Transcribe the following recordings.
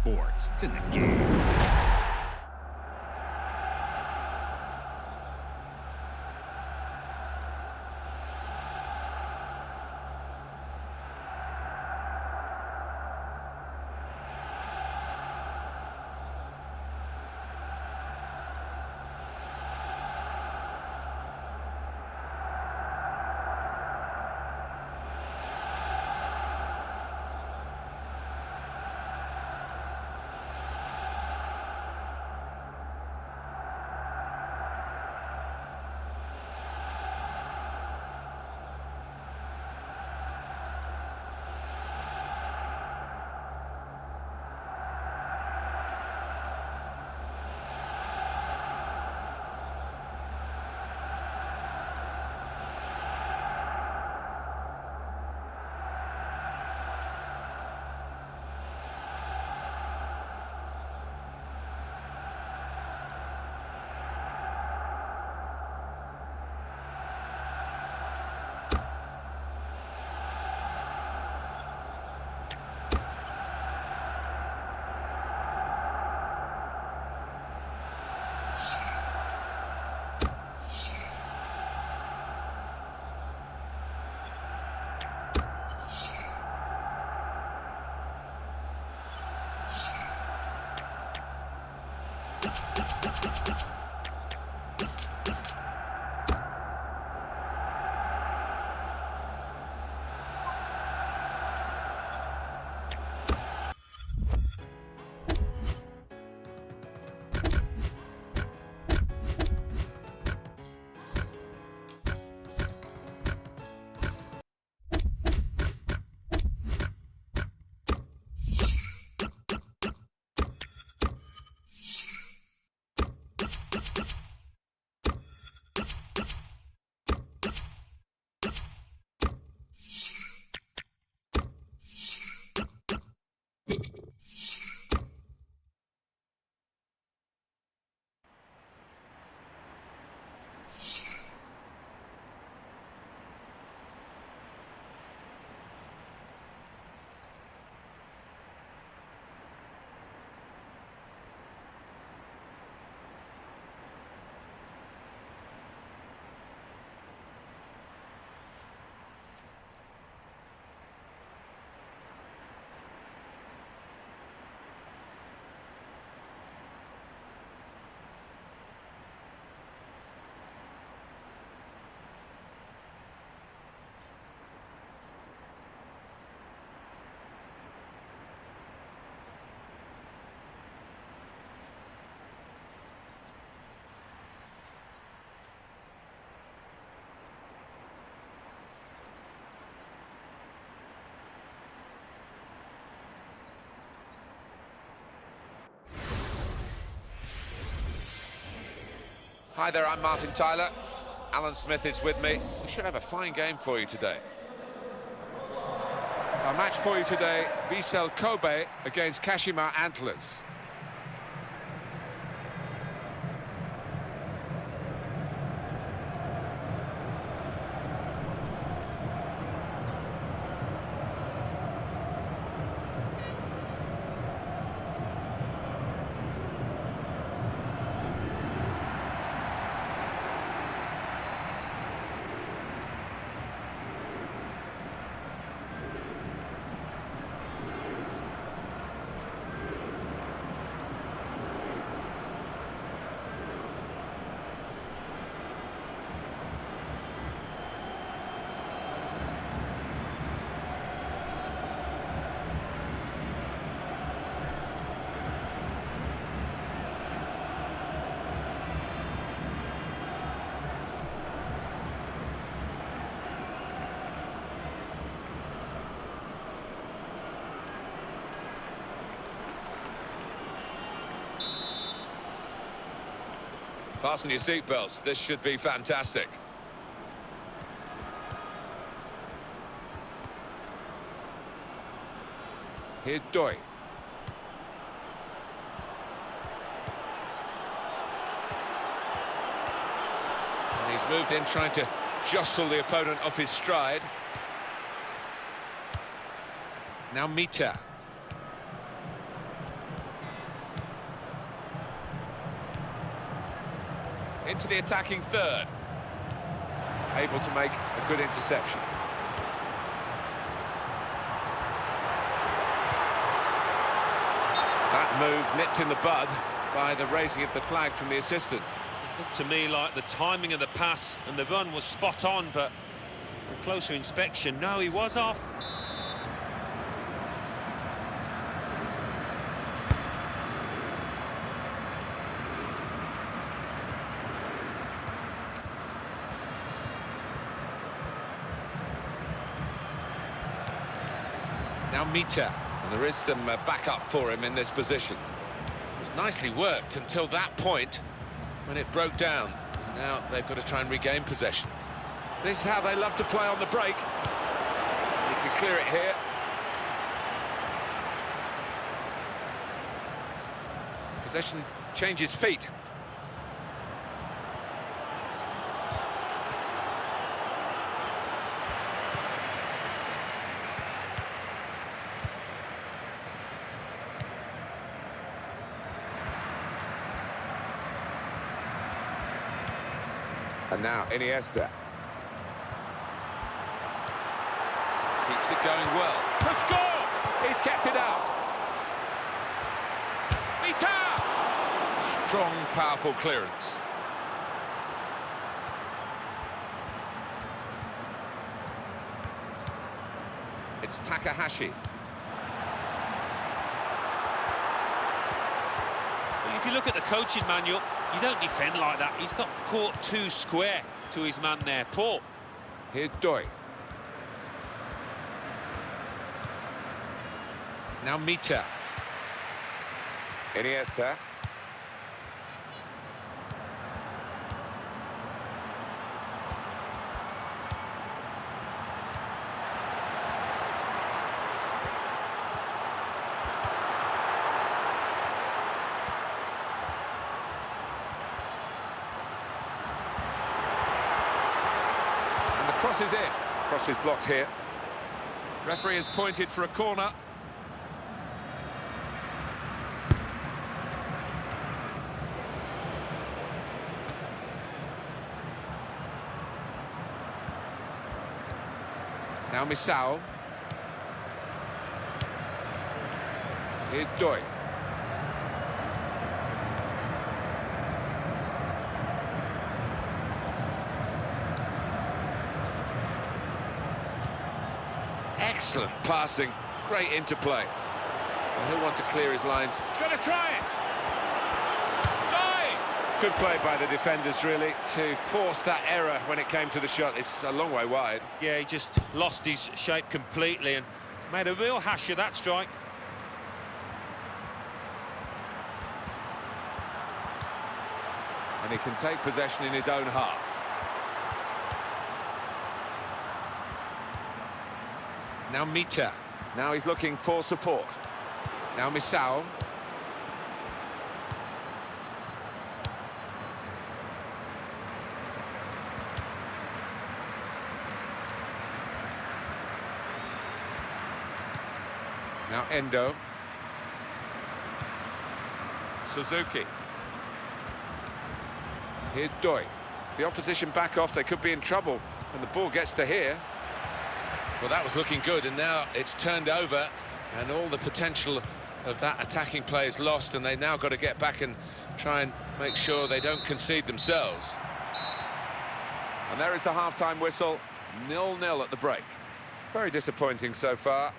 sports. It's in the game. Hi there, I'm Martin Tyler. Alan Smith is with me. We should have a fine game for you today. Our match for you today, Vissel Kobe against Kashima Antlers. Fasten your seatbelts, this should be fantastic. Here's Doy. And he's moved in trying to jostle the opponent off his stride. Now Mita. into the attacking third. Able to make a good interception. That move nipped in the bud by the raising of the flag from the assistant. It looked to me like the timing of the pass and the run was spot on, but on closer inspection, no, he was off. Now Mita, and there is some backup for him in this position. It was nicely worked until that point when it broke down. Now they've got to try and regain possession. This is how they love to play on the break. He can clear it here. Possession changes feet. And now Iniesta. Keeps it going well. To score! He's kept it out. Mita! Strong, powerful clearance. It's Takahashi. If you look at the coaching manual, you don't defend like that. He's got caught too square to his man there. Poor. Here's Doi. Now Mita. Iniesta. Cross is in. Cross is blocked here. Referee has pointed for a corner. Now Misao. Here's Doi. Excellent passing, great interplay. And he'll want to clear his lines. He's going to try it! Aye! Good play by the defenders, really, to force that error when it came to the shot. It's a long way wide. Yeah, he just lost his shape completely and made a real hash of that strike. And he can take possession in his own half. Now Mita. Now he's looking for support. Now Misao. Now Endo. Suzuki. Here's Doi. The opposition back off, they could be in trouble when the ball gets to here. Well, that was looking good, and now it's turned over, and all the potential of that attacking play is lost, and they've now got to get back and try and make sure they don't concede themselves. And there is the half-time whistle, 0-0 at the break. Very disappointing so far.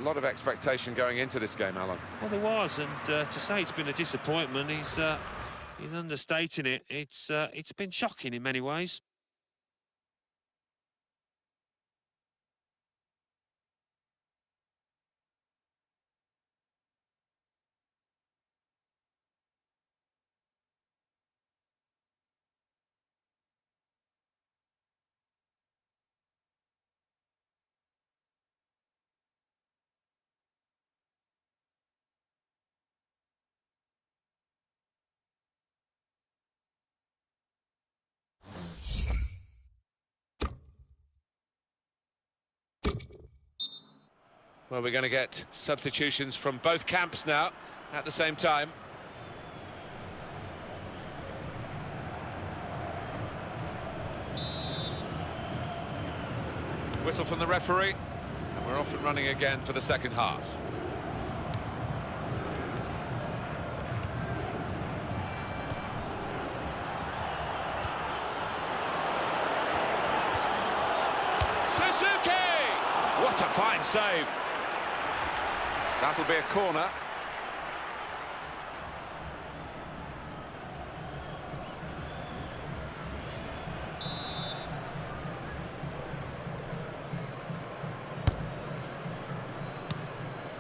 A lot of expectation going into this game, Alan. Well, there was, and to say it's been a disappointment, he's understating it. It's been shocking in many ways. Well, we're going to get substitutions from both camps now at the same time. Whistle from the referee, and we're off and running again for the second half. Suzuki! What a fine save. That'll be a corner.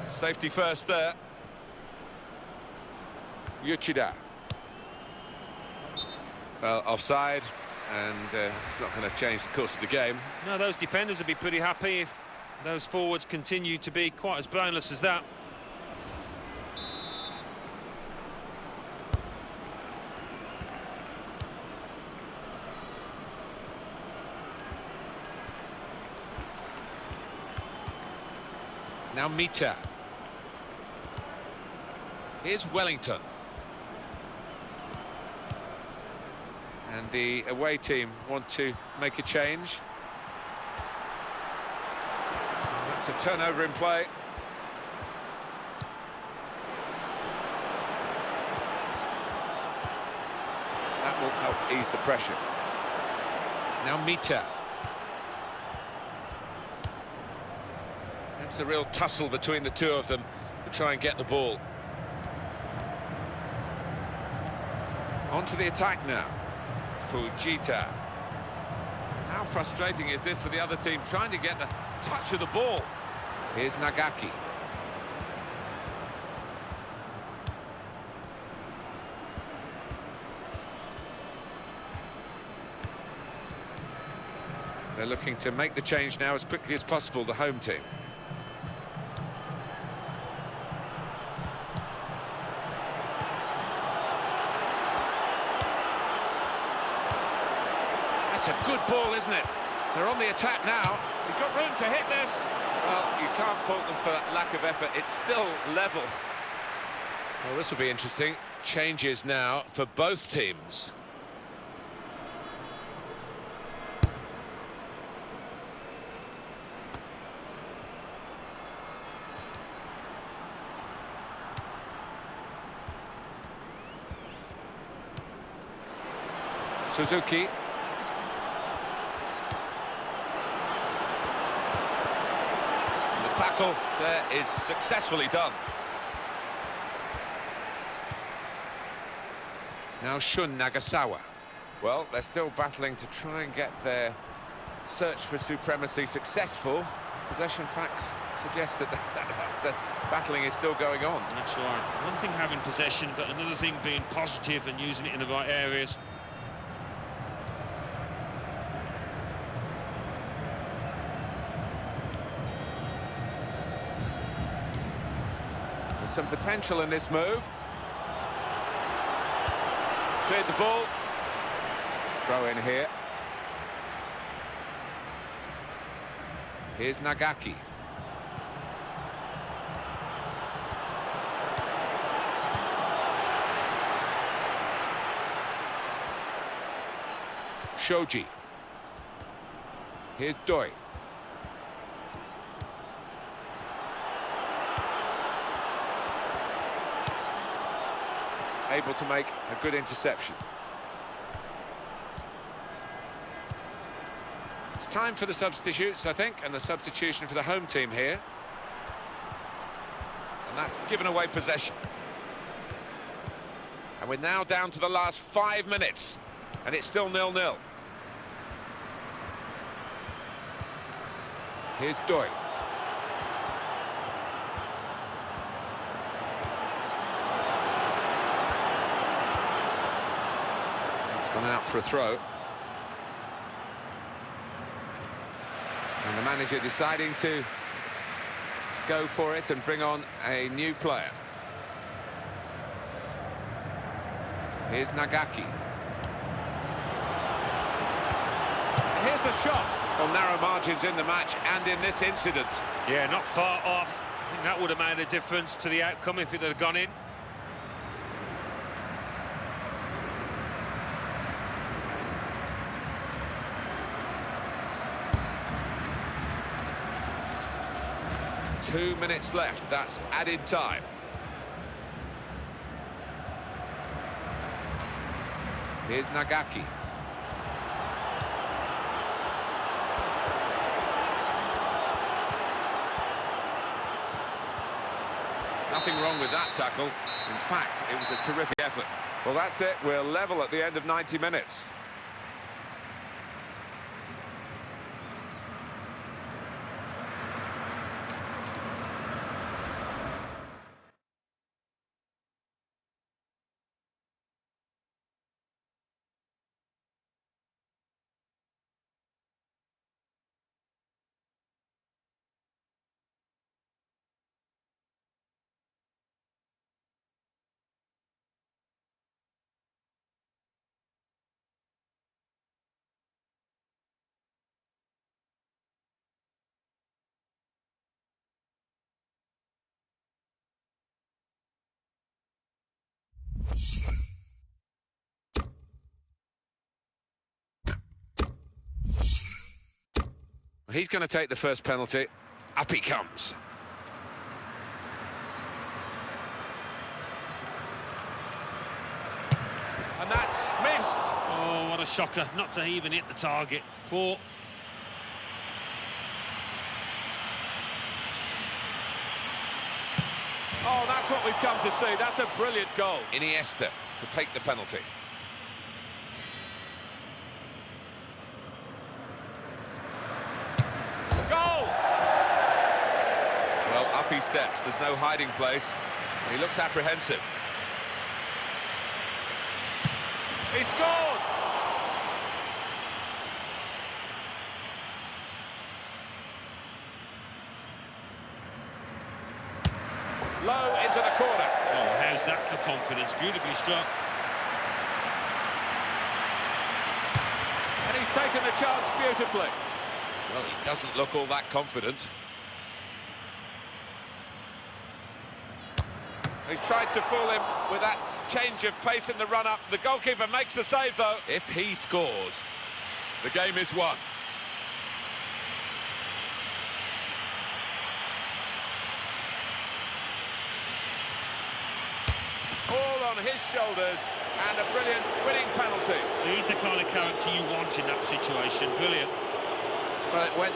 Safety first there. Uchida. Well, offside, and it's not going to change the course of the game. No, those defenders would be pretty happy if those forwards continue to be quite as brainless as that. Now Mita. Here's Wellington. And the away team want to make a change. That's a turnover in play. That will help ease the pressure. Now Mita. It's a real tussle between the two of them to try and get the ball. On to the attack now. Fujita. How frustrating is this for the other team, trying to get the touch of the ball? Here's Nagaki. They're looking to make the change now as quickly as possible, the home team. That's a good ball, isn't it? They're on the attack now. He's got room to hit this. Well, you can't fault them for that lack of effort. It's still level. Well, this will be interesting. Changes now for both teams. Suzuki. Tackle there is successfully done. Now Shun Nagasawa. Well, they're still battling to try and get their search for supremacy successful. Possession facts suggest that battling is still going on. That's right. One thing having possession, but another thing being positive and using it in the right areas. Some potential in this move. Cleared the ball. Throw in here. Here's Nagaki. Shoji. Here's Doi. Able to make a good interception. It's time for the substitutes, I think, and the substitution for the home team here. And that's given away possession. And we're now down to the last 5 minutes, and it's still 0-0. Here's Doi. Gone out for a throw. And the manager deciding to go for it and bring on a new player. Here's Nagaki. And here's the shot. Well, narrow margins in the match and in this incident. Yeah, not far off. I think that would have made a difference to the outcome if it had gone in. 2 minutes left. That's added time. Here's Nagaki. Nothing wrong with that tackle. In fact, it was a terrific effort. Well, that's it. We're level at the end of 90 minutes. He's going to take the first penalty. Up he comes. And that's missed. Oh, what a shocker. Not to even hit the target. Poor. Oh, that's what we've come to see. That's a brilliant goal. Iniesta to take the penalty. Goal! Well, up he steps. There's no hiding place. He looks apprehensive. He scored! Low into the corner. Oh, how's that for confidence? Beautifully struck. And he's taken the chance beautifully. Well, he doesn't look all that confident. He's tried to fool him with that change of pace in the run-up. The goalkeeper makes the save, though. If he scores, the game is won. All on his shoulders, and a brilliant winning penalty. He's the kind of character you want in that situation. Brilliant. Well, it went